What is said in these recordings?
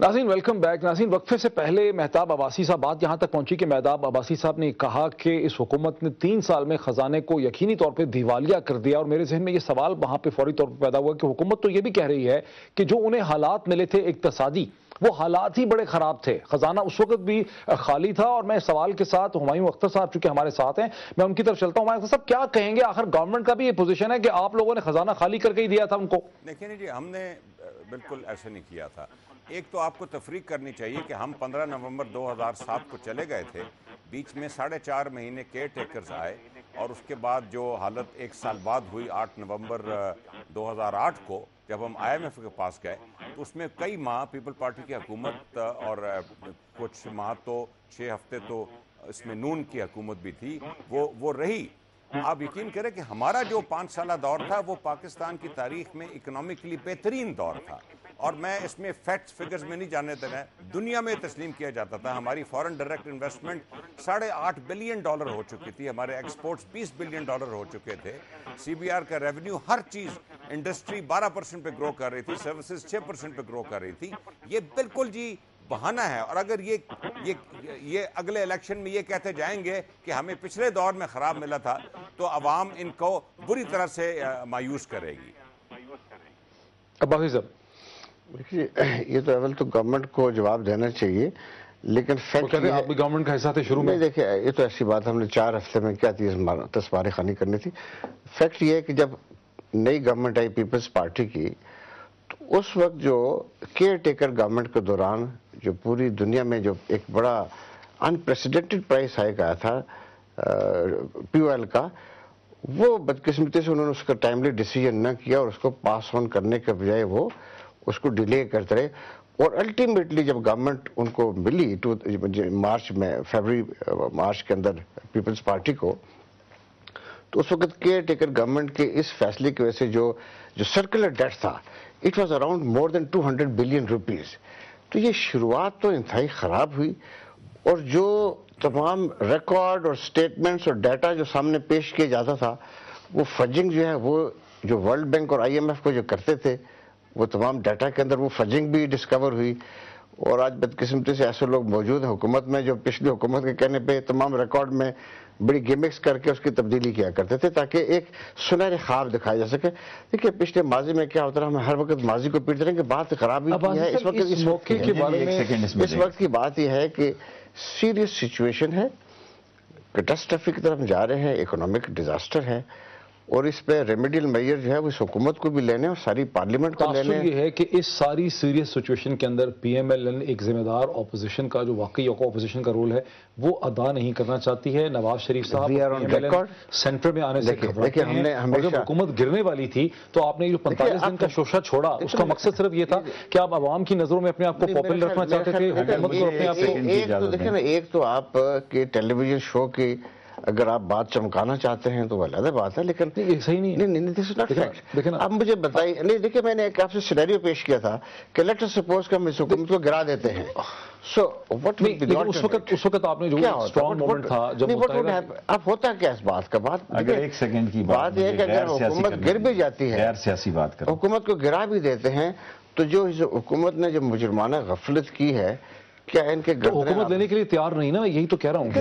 ناظرین welcome back. ناظرین وقفے سے پہلے مہتاب عباسی صاحب بات یہاں تک پہنچی کہ مہتاب عباسی صاحب نے کہا کہ اس حکومت نے 3 سال میں خزانے کو یقینی طور پہ دیوالیہ کر دیا، اور میرے ذہن میں یہ سوال وہاں پہ فوری طور پہ پیدا ہوا کہ حکومت تو یہ بھی کہہ رہی ہے کہ جو انہیں حالات ملے تھے اقتصادی، وہ حالات ہی بڑے خراب تھے، خزانہ اس وقت بھی خالی تھا. اور میں سوال کے ساتھ ہمایوں اختر صاحب چونکہ ہمارے ساتھ ہیں، میں ان کی طرف چلتا ہوں. ہمایوں اختر صاحب کیا کہیں گے؟ آخر گورنمنٹ کا بھی یہ پوزیشن ہے کہ آپ لوگوں نے خزانہ خالی کر کے ہی دیا تھا ان کو. دیکھیں جی، ہم نے بالکل ایسے نہیں کیا تھا. ایک تو آپ کو تفریق کرنی چاہیے کہ ہم 15 نومبر 2007 کو چلے گئے تھے، بیچ میں 4.5 مہینے کیئر ٹیکرز آئے، اور اس کے بعد جو حالت 1 سال بعد ہوئی 8 نومبر 2008 کو جب ہم IMF کے پاس گئے، تو اس میں کئی ماہ پیپل پارٹی کی حکومت اور کچھ ماہ تو 6 ہفتے تو اس میں نون کی حکومت بھی تھی، وہ رہی. آپ یقین کریں کہ ہمارا جو 5 سالہ دور تھا وہ پاکستان کی تاریخ میں اکنامکلی بہترین دور تھا. اور میں اس میں فیکٹس فگرز میں نہیں جانے دینا ہے، دنیا میں تسلیم کیا جاتا تھا. ہماری فورن ڈائریکٹ انویسٹمنٹ $8.5 بلین ہو چکی تھی، ہمارے ایکسپورٹس $20 بلین ہو چکے تھے. CBR کا ریونیو، ہر چیز، انڈسٹری 12% پہ گرو کر رہی تھی، سروسز 6% پہ گرو کر رہی تھی. یہ بالکل جی بہانہ ہے. اور اگر یہ اگلے الیکشن میں یہ کہتے جائیں گے کہ ہمیں پچھلے دور میں خراب ملا تھا، تو عوام ان کو بری طرح سے مایوس کرے گی. عباسی صاحب دیکھیے، یہ تو اول تو گورنمنٹ کو جواب دینا چاہیے، لیکن فیکٹ آپ بھی گورنمنٹ کا حصہ تھے شروع میں. دیکھیں یہ تو ایسی بات، ہم نے 4 ہفتے میں کیا تسمار خوانی کرنی تھی. فیکٹ یہ ہے کہ جب نئی گورنمنٹ آئی پیپلز پارٹی کی، تو اس وقت جو کیئر ٹیکر گورنمنٹ کے دوران جو پوری دنیا میں جو ایک بڑا انپریسیڈنٹڈ پرائس ہائیک آیا تھا POL کا، وہ بدقسمتی سے انہوں نے اس کا ٹائملی ڈیسیجن نہ کیا، اور اس کو پاس آن کرنے کے بجائے وہ اس کو ڈیلے کرتے رہے. اور الٹیمیٹلی جب گورنمنٹ ان کو ملی فیبری مارچ کے اندر پیپلز پارٹی کو، تو اس وقت کیئر ٹیکر گورنمنٹ کے اس فیصلے کی وجہ سے جو سرکولر ڈیٹ تھا، it was around more than 200 billion rupees. تو یہ شروعات تو انتہائی خراب ہوئی، اور جو تمام ریکارڈ اور سٹیٹمنٹس اور ڈیٹا جو سامنے پیش کیا جاتا تھا، وہ فجنگ جو ہے، وہ جو ورلڈ بینک اور IMF کو جو کرتے تھے، وہ تمام ڈیٹا کے اندر وہ فجنگ بھی ڈسکور ہوئی. اور آج بدقسمتی سے ایسے لوگ موجود ہیں حکومت میں جو پچھلی حکومت کے کہنے پہ تمام ریکارڈ میں بڑی گیمکس کر کے اس کی تبدیلی کیا کرتے تھے تاکہ ایک سنہرے خواب دکھایا جا سکے. دیکھیے پچھلے ماضی میں کیا ہوتا رہا، ہم ہر وقت ماضی کو پیٹتے رہیں کہ بات خرابی کی ہے. اس وقت کی بات یہ ہے کہ سیریس سچویشن ہے، کیٹاسٹرافی کی طرف جا رہے ہیں، اکنامک ڈیزاسٹر ہے، اور اس پہ ریمیڈیل میئر جو ہے وہ اس حکومت کو بھی لینے اور ساری پارلیمنٹ کو لینے. یہ ہے کہ اس ساری سیریس سچویشن کے اندر PMLN ایک ذمہ دار اپوزیشن کا جو واقعی اپوزیشن کا رول ہے وہ ادا نہیں کرنا چاہتی ہے. نواز شریف صاحب سینٹر میں آنے سے گھبراتے ہیں. جب حکومت گرنے والی تھی تو آپ نے جو 45 دن کا شوشہ چھوڑا، اس کا مقصد صرف یہ تھا کہ آپ عوام کی نظروں میں اپنے آپ کو پاپولر رکھنا چاہتے تھے. حکومت کو اپنے آپ کو دیکھیں نا، ایک تو آپ کے ٹیلی ویژن شو کی اگر آپ بات چمکانا چاہتے ہیں تو وہ علیحدہ بات ہے، لیکن صحیح نہیں. اب مجھے بتائیے، نہیں دیکھیں میں نے ایک آپ سے سینیریو پیش کیا تھا کہ لیٹ اس سپوز کہ ہم اس حکومت کو گرا دیتے ہیں. اس وقت آپ نے جو اسٹرانگ مومنٹ تھا جب اب ہوتا کیا اس بات کا، ایک سیکنڈ کی بات یہ ہے کہ اگر حکومت گر بھی جاتی ہے، غیر سیاسی بات کریں، حکومت کو گرا بھی دیتے ہیں، تو جو حکومت نے جو مجرمانہ غفلت کی ہے، کیا ان کے حکومت لینے کے لیے تیار نہیں نا؟ یہی تو کہہ رہا ہوں کہ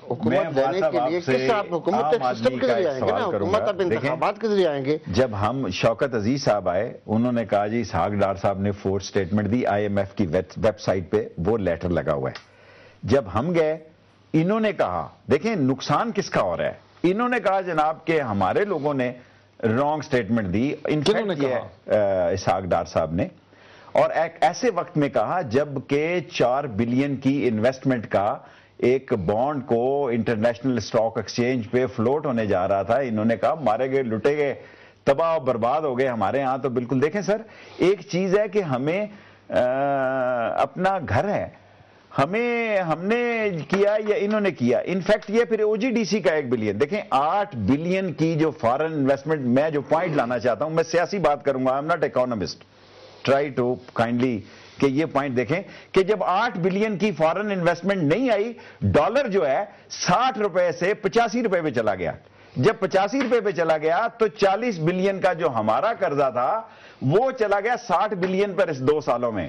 حکومت لینے کے لیے کس آپ حکومت سسٹم کے ذریعے آئیں گے نا، حکومت آپ انتخابات کے ذریعے آئیں گے. جب ہم شوکت عزیز صاحب آئے، انہوں نے کہا جی اسحاق ڈار صاحب نے فورس سٹیٹمنٹ دی، IMF کی ویب سائٹ پہ وہ لیٹر لگا ہوا ہے. جب ہم گئے، انہوں نے کہا، دیکھیں نقصان کس کا ہو رہا ہے، انہوں نے کہا جناب کہ ہمارے لوگوں نے رانگ سٹیٹمنٹ دی. انفیکٹ یہ اسحاق ڈار صاحب نے، اور ایک ایسے وقت میں کہا جب کہ 4 بلین کی انویسٹمنٹ کا ایک بانڈ کو انٹرنیشنل اسٹاک ایکسچینج پہ فلوٹ ہونے جا رہا تھا. انہوں نے کہا مارے گئے، لٹے گئے، تباہ و برباد ہو گئے ہمارے ہاں. تو بالکل دیکھیں سر، ایک چیز ہے کہ ہمیں اپنا گھر ہے، ہم نے کیا یا انہوں نے کیا. انفیکٹ یہ پھر OGDC کا 1 بلین، دیکھیں 8 بلین کی جو فارن انویسٹمنٹ. میں جو پوائنٹ لانا چاہتا ہوں، میں سیاسی بات کروں گا، I am not economist, try to kindly کہ یہ پوائنٹ دیکھیں کہ جب 8 بلین کی فارن انویسٹمنٹ نہیں آئی، ڈالر جو ہے 60 روپے سے 85 روپے پہ چلا گیا. جب 85 روپے پہ چلا گیا تو 40 بلین کا جو ہمارا قرضہ تھا وہ چلا گیا 60 بلین پر اس 2 سالوں میں.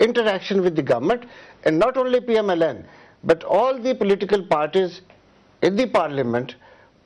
interaction with the government, and not only PMLN but all the political parties in the parliament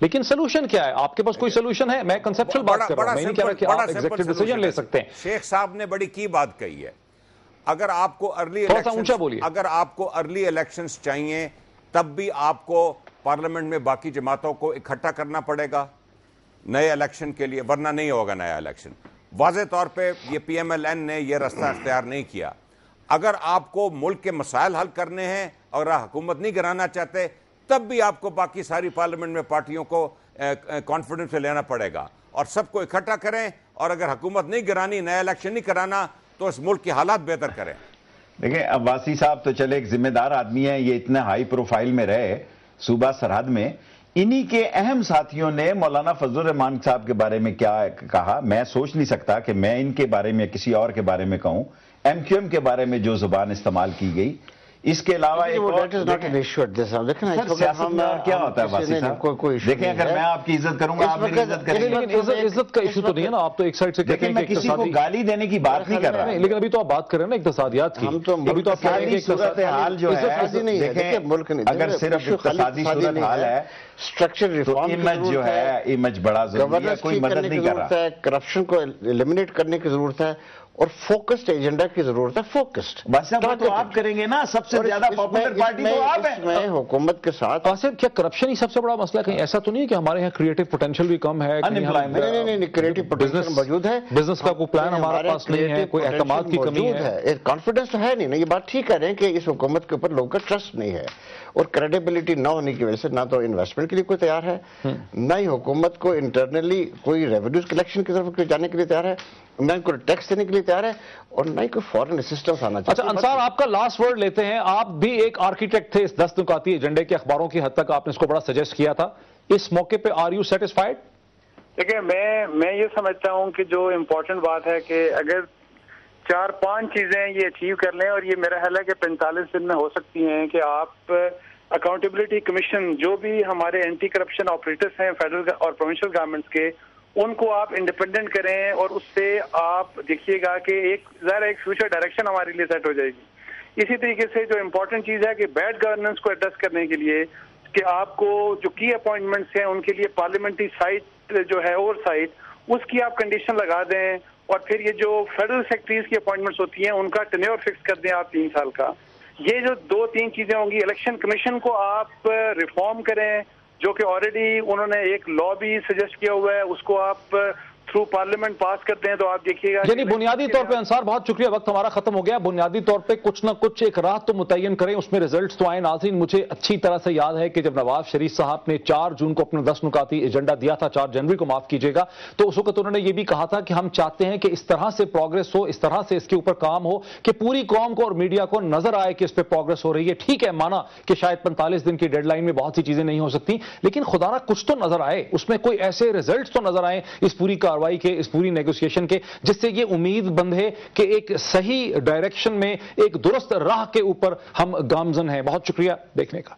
لیکن سولوشن کیا ہے؟ آپ کے پاس کوئی سولوشن ہے؟ میں کنسپچل بات کر رہا ہوں, میں نہیں کہہ رہا کہ آپ ایگزیکٹو ڈیسیجن لے سکتے ہیں. شیخ صاحب نے بڑی کی بات کہی ہے, اگر آپ کو ارلی الیکشنز چاہیے تب بھی آپ کو پارلیمنٹ میں باقی جماعتوں کو اکٹھا کرنا پڑے گا نئے الیکشن کے لیے, ورنہ نہیں ہوگا نیا الیکشن. واضح طور پہ یہ پی ایم ایل این نے یہ راستہ اختیار نہیں کیا. اگر آپ کو ملک کے مسائل حل کرنے ہیں اور حکومت نہیں گرانا چاہتے تب بھی آپ کو باقی ساری پارلیمنٹ میں پارٹیوں کو کانفیڈنس میں لینا پڑے گا اور سب کو اکٹھا کریں, اور اگر حکومت نہیں گرانی, نیا الیکشن نہیں کرانا, تو اس ملک کی حالات بہتر کریں. دیکھیں عباسی صاحب تو چلے ایک ذمہ دار آدمی ہیں, یہ اتنے ہائی پروفائل میں رہے صوبہ سرحد میں. انہی کے اہم ساتھیوں نے مولانا فضل الرحمان صاحب کے بارے میں کیا کہا, میں سوچ نہیں سکتا کہ میں ان کے بارے میں کسی اور کے بارے میں کہوں. ایم کیو ایم کے بارے میں جو زبان استعمال کی گئی, اس کے علاوہ سیاست میں کیا ہوتا ہے عباسی صاحب, دیکھیں اگر میں آپ کی عزت کروں گا آپ میری عزت کریں گے. عزت کا ایشو تو نہیں ہے نا, آپ تو ایک سائڈ سے دیکھیں میں کسی کو گالی دینے کی بات نہیں کر رہا, لیکن ابھی تو آپ بات کر رہے ہیں نا اقتصادیات کی. ابھی تو آپ کہہ رہے ہیں کہ صورتحال جو ہے, دیکھیں اگر صرف اقتصادی صورتحال ہے, اسٹرکچر ریفارم امیج جو ہے, امیج بڑا ضروری ہے, کوئی مدد نہیں کر رہا. کرپشن کو ایلیمنیٹ کرنے کی ضرورت ہے اور فوکسڈ ایجنڈا کی ضرورت ہے. فوکسڈ بس تو آپ کریں گے نا, سب سے زیادہ پاپولر پارٹی تو آپ ہیں. میں حکومت کے ساتھ آصف, کیا کرپشن ہی سب سے بڑا مسئلہ ہے؟ کہیں ایسا تو نہیں ہے کہ ہمارے یہاں کریٹو پوٹینشیل بھی کم ہے؟ نہیں, کریٹو پوٹینشیل موجود ہے, بزنس کا کوئی پلان ہمارے پاس نہیں ہے, کوئی اعتماد کی کمی ہے, کانفیڈنس تو ہے نہیں. یہ بات ٹھیک کہہ رہے ہیں کہ اس حکومت کے اوپر لوگوں کا ٹرسٹ نہیں ہے, اور کریڈیبلٹی نہ ہونے کی وجہ سے نہ تو انویسٹمنٹ کے لیے کوئی تیار ہے, نہ ہی حکومت کو انٹرنلی کوئی ریونیوز کلیکشن کی طرف جانے کے لیے تیار ہے, نہ کوئی ٹیکس دینے کے لیے تیار ہے, اور نہ ہی کوئی فورن اسسٹنس آنا چاہیے. اچھا انصار, آپ کا لاسٹ ورڈ لیتے ہیں. آپ بھی ایک آرکیٹیکٹ تھے اس 10 نکاتی ایجنڈے کے, اخباروں کی حد تک آپ نے اس کو بڑا سجیسٹ کیا تھا. اس موقع پہ آر یو سیٹسفائیڈ؟ دیکھیں میں یہ سمجھتا ہوں کہ جو امپورٹنٹ بات ہے کہ اگر 4-5 چیزیں یہ اچیو کر لیں, اور یہ میرا خیال ہے کہ 45 دن میں ہو سکتی ہیں, کہ آپ اکاؤنٹیبلٹی کمیشن جو بھی ہمارے اینٹی کرپشن آپریٹرز ہیں فیڈرل اور پروونشل گورنمنٹس کے, ان کو آپ انڈیپینڈنٹ کریں, اور اس سے آپ دیکھیے گا کہ ایک فیوچر ڈائریکشن ہمارے لیے سیٹ ہو جائے گی. اسی طریقے سے جو امپورٹنٹ چیز ہے کہ بیڈ گورننس کو ایڈریس کرنے کے لیے کہ آپ کو جو کی اپوائنٹمنٹس ہیں ان کے لیے پارلیمنٹری سائٹ جو ہے اوور سائٹ, اس کی آپ کنڈیشن لگا دیں, اور پھر یہ جو فیڈرل سیکرٹریز کی اپوائنٹمنٹس ہوتی ہیں ان کا ٹینیور فکس کر دیں آپ 3 سال کا. یہ جو 2-3 چیزیں ہوں گی. الیکشن کمیشن کو آپ ریفارم کریں, جو کہ آلریڈی انہوں نے ایک لا بھی سجیسٹ کیا ہوا ہے, اس کو آپ تھرو پارلیمنٹ پاس کرتے ہیں تو آپ دیکھیے گا. یعنی بنیادی طور پہ انصار, بہت شکریہ, وقت ہمارا ختم ہو گیا. بنیادی طور پہ کچھ نہ کچھ ایک راہ تو متعین کریں, اس میں ریزلٹس تو آئیں. ناظرین, مجھے اچھی طرح سے یاد ہے کہ جب نواز شریف صاحب نے 4 جون کو اپنا 10 نکاتی ایجنڈا دیا تھا, 4 جنوری کو معاف کیجیے گا, تو اس وقت انہوں نے یہ بھی کہا تھا کہ ہم چاہتے ہیں کہ اس طرح سے پروگرس ہو, اس طرح سے اس کے اوپر کام ہو کہ پوری قوم کو اور میڈیا کو نظر آئے کہ اس پہ پروگرس ہو رہی ہے. ٹھیک ہے, مانا کہ شاید 45 دن کی ڈیڈ لائن میں بہت سی چیزیں نہیں ہو سکتی, لیکن خدا نہ کچھ تو نظر آئے, اس میں کوئی ایسے ریزلٹس تو نظر آئیں اس پوری کارروائی کے, اس پوری نیگوسیشن کے, جس سے یہ امید بند ہے کہ ایک صحیح ڈائریکشن میں, ایک درست راہ کے اوپر ہم گامزن ہیں. بہت شکریہ دیکھنے کا.